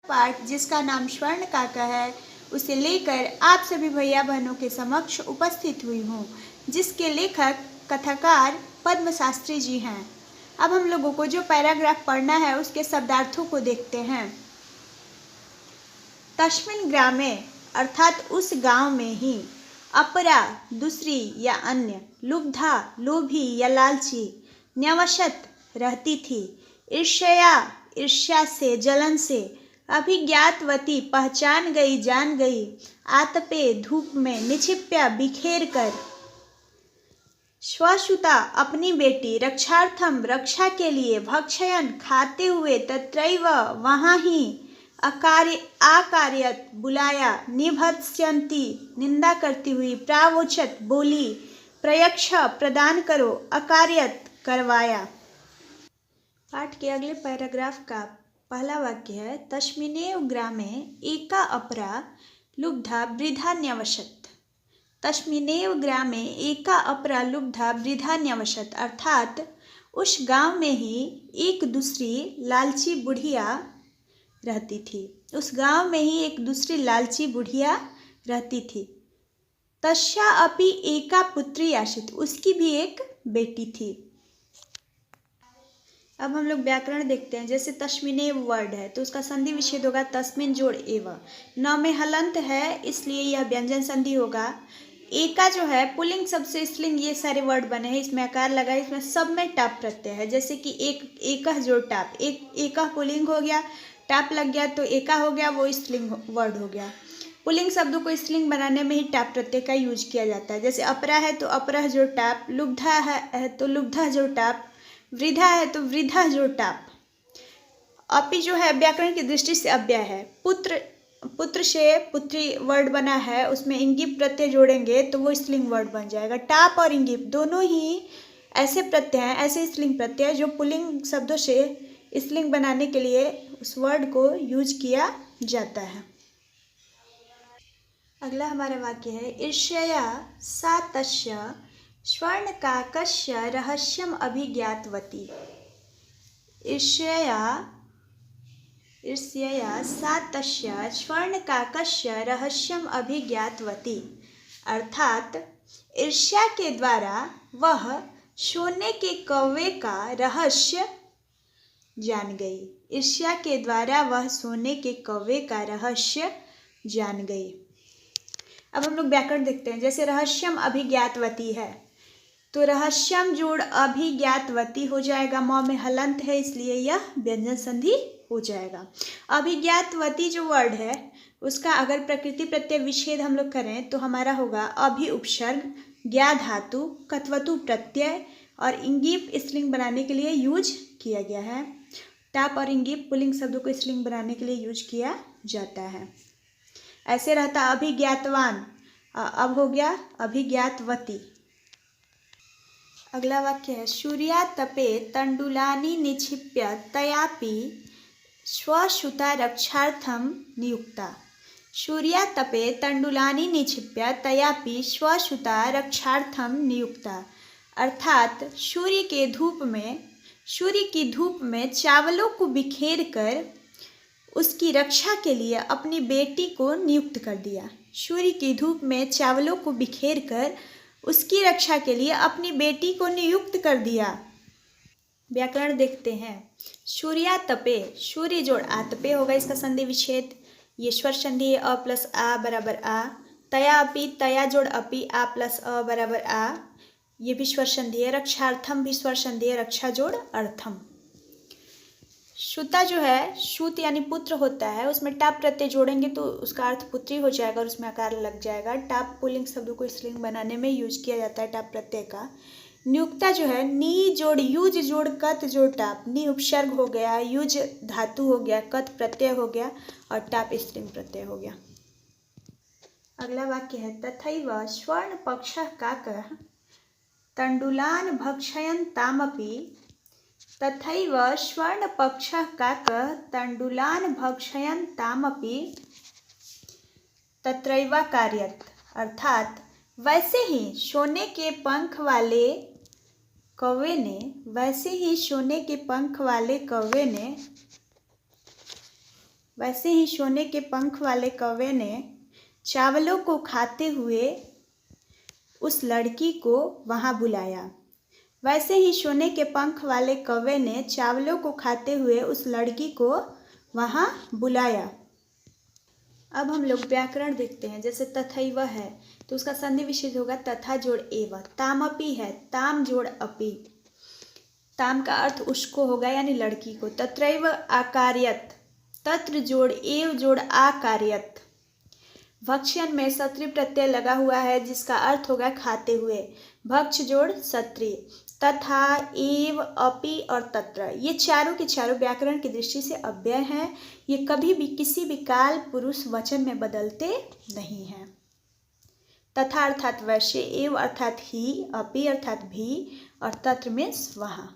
पाठ जिसका नाम स्वर्ण काका है उसे लेकर आप सभी भैया बहनों के समक्ष उपस्थित हुई हूँ, जिसके लेखक कथाकार पद्म शास्त्री जी हैं। अब हम लोगों को जो पैराग्राफ पढ़ना है उसके शब्दार्थों को देखते हैं। तस्मिन ग्रामे अर्थात उस गांव में ही, अपरा दूसरी या अन्य, लुब्धा लोभी या लालची, न्यवशत रहती थी, ईर्ष्या ईर्ष्या से जलन से, अभिज्ञातवती पहचान गई जान गई, आतपे धूप में, निक्षिप्या बिखेर कर, स्वसुता अपनी बेटी, रक्षार्थम रक्षा के लिए, भक्षयन खाते हुए, तत्रैव वहाँ ही, आकार्यत बुलाया, निभत्स्यन्ति निंदा करती हुई, प्रावोचत बोली, प्रयक्ष प्रदान करो, अकार्यत करवाया। पाठ के अगले पैराग्राफ का पहला वाक्य है तस्मिनेव ग्रामे एका अपरा लुब्धा वृद्धा न्यवशत। तस्मिनेव ग्रामे एका अपरा लुब्धा वृद्धा न्यवशत अर्थात उस गांव में ही एक दूसरी लालची बुढ़िया रहती थी। उस गांव में ही एक दूसरी लालची बुढ़िया रहती थी। तस्या अपि एका पुत्री आसीत, उसकी भी एक बेटी थी। अब हम लोग व्याकरण देखते हैं। जैसे तस्मिनेव वर्ड है तो उसका संधि विच्छेद होगा तस्मिन जोड़ एव। न में हलंत है इसलिए यह व्यंजन संधि होगा। एका जो है पुल्लिंग शब्द से स्त्रीलिंग ये सारे वर्ड बने हैं, इसमें आकार लगा है, इसमें सब में टाप प्रत्यय है। जैसे कि एकह जोड़ टाप, एकह पुल्लिंग हो गया, टाप लग गया तो एका हो गया, वो स्त्रीलिंग वर्ड हो गया। पुल्लिंग शब्दों को स्त्रीलिंग बनाने में ही टाप प्रत्यय का यूज किया जाता है। जैसे अपरा है तो अपरह जोड़ टाप, लुब्धा है तो लुब्धा जोड़ टाप, वृद्धा है तो वृद्धा जोड़ टाप। अपि जो है व्याकरण की दृष्टि से अव्यय है। पुत्र से पुत्री वर्ड बना है, उसमें इंगिप प्रत्यय जोड़ेंगे तो वो स्त्रीलिंग वर्ड बन जाएगा। टाप और इंगिप दोनों ही ऐसे प्रत्यय हैं, ऐसे स्त्रीलिंग प्रत्यय जो पुल्लिंग शब्दों से स्त्रीलिंग बनाने के लिए उस वर्ड को यूज किया जाता है। अगला हमारा वाक्य है ईर्ष्या सा तस्य स्वर्णकाकस्य रहस्यम अभिज्ञातवती। ईर्ष्या सा तस्य स्वर्णकाकस्य रहस्यम अभिज्ञातवती अर्थात ईर्ष्या के द्वारा वह सोने के कौवे का रहस्य जान गई। ईर्ष्या के द्वारा वह सोने के कौवे का रहस्य जान गई। अब हम लोग व्याकरण देखते हैं। जैसे रहस्यम अभिज्ञातवती है तो रहस्यम जोड़ अभिज्ञातवती हो जाएगा। म में हलंत है इसलिए यह व्यंजन संधि हो जाएगा। अभिज्ञातवती जो वर्ड है उसका अगर प्रकृति प्रत्यय विच्छेद हम लोग करें तो हमारा होगा अभि उपसर्ग, ज्ञा धातु, कत्वतु प्रत्यय और इंगिप स्त्रीलिंग बनाने के लिए यूज किया गया है। टाप और इंगिप पुल्लिंग शब्दों को स्त्रीलिंग बनाने के लिए यूज किया जाता है। ऐसे रहता अभिज्ञातवान, अब हो गया अभिज्ञातवती। अगला वाक्य है सूर्या तपे तंडुलानि निक्षिप्य तयापि स्वसुता रक्षार्थम नियुक्ता। सूर्या तपे तंडुलानि निक्षिप्य तयापि स्वसुता रक्षार्थम नियुक्ता अर्थात सूर्य की धूप में चावलों को बिखेर कर उसकी रक्षा के लिए अपनी बेटी को नियुक्त कर दिया। सूर्य की धूप में चावलों को बिखेर कर उसकी रक्षा के लिए अपनी बेटी को नियुक्त कर दिया। व्याकरण देखते हैं। सूर्या तपे, सूर्य जोड़ आतपे होगा, इसका संधि विच्छेद, ये स्वर संधि है, अ प्लस आ बराबर आ। तया अपि, तया जोड़ अपि, आ प्लस अ बराबर आ, ये भी स्वर संधि है। रक्षार्थम भी स्वर संधि है, रक्षा जोड़ अर्थम। सुता जो है सूत यानी पुत्र होता है, उसमें टाप प्रत्यय जोड़ेंगे तो उसका अर्थ पुत्री हो जाएगा और उसमें आकार लग जाएगा। टाप पुल्लिंग शब्दों को स्त्रीलिंग बनाने में यूज किया जाता है टाप प्रत्यय का। नियुक्ता जो है नी जोड़ यूज जोड़ कत जोड़ टाप, नी उपसर्ग हो गया, यूज धातु हो गया, कत प्रत्यय हो गया और टाप स्त्रीलिंग प्रत्यय हो गया। अगला वाक्य है तथैव स्वर्ण पक्षः काकः तंडुलान भक्षयन् तामपि। तथैव स्वर्णपक्षः काकः तंडुलान भक्षयन् तामपि तत्रैवाकार्यत अर्थात वैसे ही सोने के पंख वाले कौवे ने वैसे ही सोने के पंख वाले कौवे ने चावलों को खाते हुए उस लड़की को वहाँ बुलाया। वैसे ही सोने के पंख वाले कौवे ने चावलों को खाते हुए उस लड़की को वहाँ बुलाया। अब हम लोग व्याकरण देखते हैं। जैसे तथैव है तो उसका संधि विच्छेद होगा तथा जोड़ एव। तामपि है, ताम जोड़ अपि। ताम का अर्थ उसको होगा यानी लड़की को। तत्रैव आकार्यत, तत्र जोड़ एव जोड़ आकार्यत। भक्ष्यन में सत्री प्रत्यय लगा हुआ है जिसका अर्थ होगा खाते हुए। भक्ष जोड़ सत्री। तथा, एव, अपि और तत्र, ये चारों के चारों व्याकरण की दृष्टि से अव्यय हैं। ये कभी भी किसी भी काल पुरुष वचन में बदलते नहीं हैं। तथा अर्थात वैसे, एव अर्थात ही, अपि अर्थात भी और तत्र में वहाँ।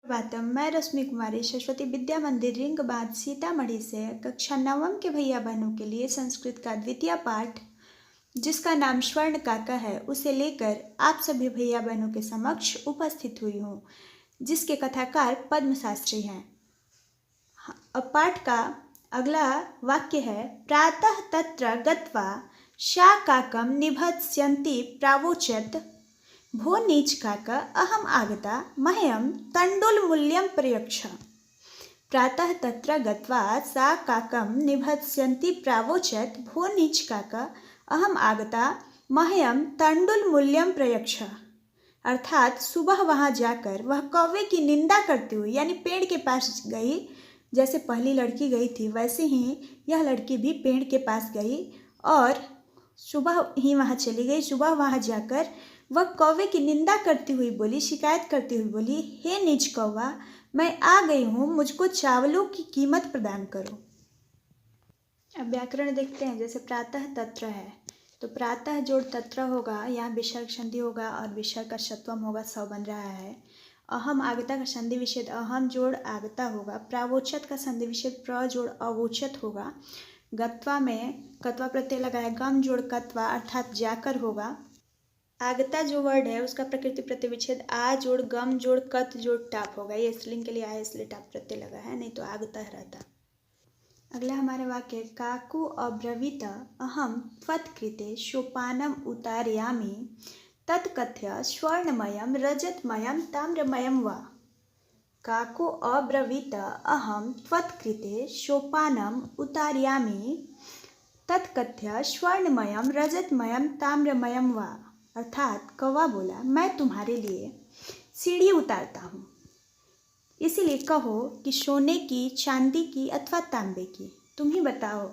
प्रभातम, मैं रश्मि कुमारी सरस्वती विद्या मंदिर रिंग बांध सीतामढ़ी से कक्षा 9वीं के भैया बहनों के लिए संस्कृत का द्वितीय पाठ जिसका नाम स्वर्ण काका है उसे लेकर आप सभी भैया बहनों के समक्ष उपस्थित हुई हूँ, जिसके कथाकार पद्म शास्त्री हैं। अब पाठ का अगला वाक्य है प्रातः तत्र गत्वा सा काकम निभत्स्यन्ति प्रावोचत भो नीच काका अहम आगता मह्यम तंडुलमूल्यं प्रयच्छ। प्रातः तत्र गत्वा सा काकम निभत्स्यन्ति प्रावोचत भो नीच काका अहम आगता मह्यम तंडुलमूल्यं प्रयच्छ। अर्थात सुबह वहाँ जाकर वह कौवे की निंदा करती हुई यानी पेड़ के पास गई। जैसे पहली लड़की गई थी वैसे ही यह लड़की भी पेड़ के पास गई और सुबह ही वहाँ चली गई। सुबह वहाँ जाकर वह कौवे की निंदा करती हुई बोली, शिकायत करती हुई बोली, हे नीच कौवा, मैं आ गई हूँ, मुझको चावलों की कीमत प्रदान करो। अब व्याकरण देखते हैं। जैसे प्रातः तत्र है तो प्रातः जोड़ तत्र होगा, यहाँ विसर्ग संधि होगा और विसर्ग का षत्वम होगा, स बन रहा है। अहम आगता का संधि विच्छेद अहम जोड़ आगता होगा। प्रावोचत का संधि विच्छेद प्र जोड़ अवोचत होगा। गत्वा में कत्वा प्रत्यय लगा है, गम जोड़ कत्वा अर्थात जाकर होगा। आगता जो वर्ड है उसका प्रकृति प्रत्यय विच्छेद आ जोड़ गम जोड़ कत जोड़ टाप होगा। ये स्त्रीलिंग के लिए आया इसलिए टाप प्रत्यय लगा है, नहीं तो आगता रहता। अगला हमारे वाक्य काकू अब्रवीत अहम त्वत्कृते सोपानम उतारयामि तत्कथ्य स्वर्णमयम रजतमयम ताम्रमयम वा। काको अब्रवीत अहम त्वत्कृते सोपानम उतारयामि तत्कथ्य स्वर्णमयम रजतमयम ताम्रमयम वा। अर्थात कौवा बोला, मैं तुम्हारे लिए सीढ़ी उतारता हूँ, इसीलिए कहो कि सोने की, चांदी की अथवा तांबे की। तुम ही बताओ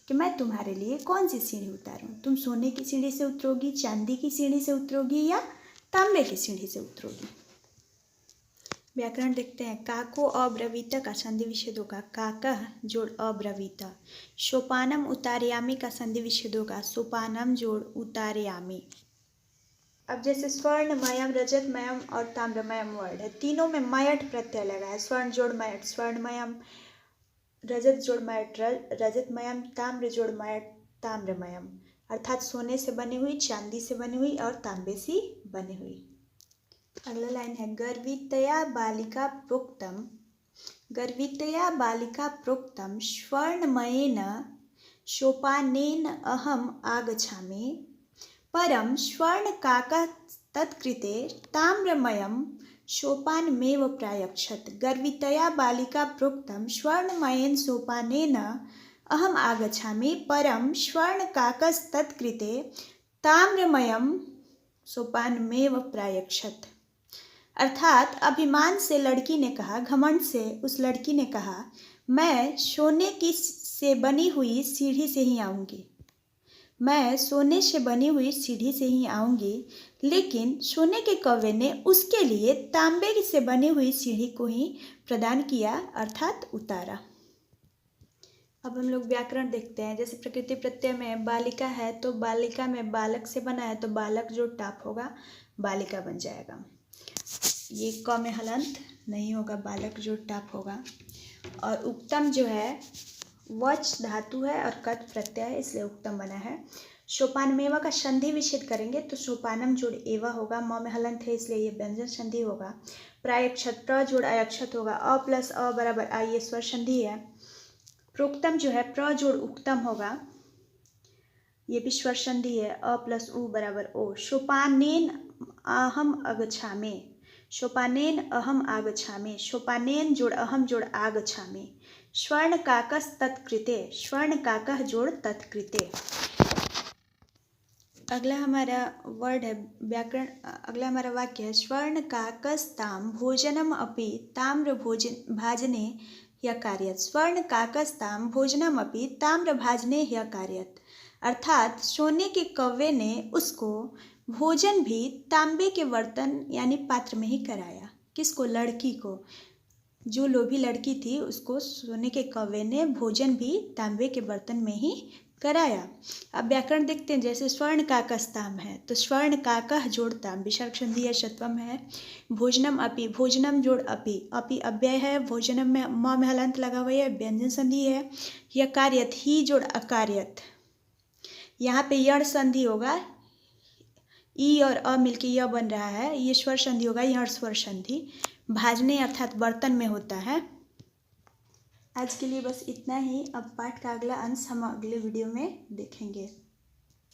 कि मैं तुम्हारे लिए कौन सी सीढ़ी उतारूं। तुम सोने की सीढ़ी से उतरोगी, चांदी की सीढ़ी से उतरोगी या तांबे की सीढ़ी से उतरोगी। व्याकरण देखते हैं। काको अब्रवीत का संधि विच्छेद होगा काका जोड़ अब्रवीत। सोपानम उतारयामी का संधि विच्छेद होगा सोपानम जोड़ उतारयामी। अब जैसे स्वर्णमयम, रजतमयम और ताम्रमयम वर्ड है, तीनों में मयट प्रत्यय लगा है। स्वर्ण जोड़ मयट स्वर्णमयम, रजत जोड़ मयट रजतमयम, ताम्र जोड़ मयट ताम्रमयम। अर्थात सोने से बनी हुई, चांदी से बनी हुई और तांबे से बनी हुई। अगला लाइन है गर्वितया बालिका प्रोक्तम, गर्वितया बालिका प्रोक्तम स्वर्णमयेन सोपानेन अहम आगच्छामि परम स्वर्ण काका तत्कृते ताम्रमयम सोपानमेव प्रायच्छत। गर्वितया बालिका प्रोक्तम स्वर्णमयेन सोपानेन अहम आगच्छामि परम स्वर्ण काकस्तत्कृते ताम्रमयम सोपानमेव प्रायच्छत। अर्थात अभिमान से लड़की ने कहा, घमंड से उस लड़की ने कहा, मैं सोने की से बनी हुई सीढ़ी से ही आऊँगी, मैं सोने से बनी हुई सीढ़ी से ही आऊँगी। लेकिन सोने के कौवे ने उसके लिए तांबे से बनी हुई सीढ़ी को ही प्रदान किया अर्थात उतारा। अब हम लोग व्याकरण देखते हैं। जैसे प्रकृति प्रत्यय में बालिका है तो बालिका में बालक से बना है तो बालक जो टाप होगा बालिका बन जाएगा। ये क में हलंत नहीं होगा, बालक जो टाप होगा। और उक्तम जो है वच धातु है और कट प्रत्यय है इसलिए उत्तम बना है। सोपानमेवा का संधि विच्छेद करेंगे तो सोपानम जोड़ एवा होगा, म में हलंत है इसलिए ये व्यंजन संधि होगा। प्रायक्षत प्र जोड़ अयक्षत होगा, अ प्लस अ बराबर आ ये स्वर संधि है। प्रोक्तम जो है प्र जोड़ उक्तम होगा, ये भी स्वर संधि है, अ प्लस उ बराबर ओ। सोपानेन अहम आगच्छामि, सोपानेन अहम आगच्छामि, सोपानेन जोड़ अहम जोड़ आगच्छामि। स्वर्ण काकस तत्कृते, स्वर्ण काकः जोड़ तत्कृते। अगला हमारा वर्ड है व्याकरण, अगला हमारा वाक्य है स्वर्ण काकस्ताम भोजनम अपि ताम्र भोजन भाजने ह्यकार्यत। स्वर्ण काकस्ताम भोजनम अपि ताम्र भाजने ह्यकार्यत, अर्थात सोने के कौवे ने उसको भोजन भी तांबे के बर्तन यानी पात्र में ही कराया। किसको? लड़की को। जो लोभी लड़की थी उसको सोने के कौवे ने भोजन भी तांबे के बर्तन में ही कराया। अब व्याकरण देखते हैं, जैसे स्वर्ण काकस्ताम है तो स्वर्ण काकः जोड़ ताम विसर्ग संधि है, षत्वम है। भोजनम अपि, भोजनम जोड़ अपि, अपि अव्यय है, भोजनम में म में हलंत लगा हुआ है, व्यंजन संधि है। यह कार्यत, ही जोड़ अकार्यत, यहाँ पे यण संधि होगा, ई और अ मिलके यह बन रहा है, ये स्वर संधि होगा, यह स्वर संधि। भाजने अर्थात बर्तन में होता है। आज के लिए बस इतना ही। अब पाठ का अगला अंश हम अगले वीडियो में देखेंगे।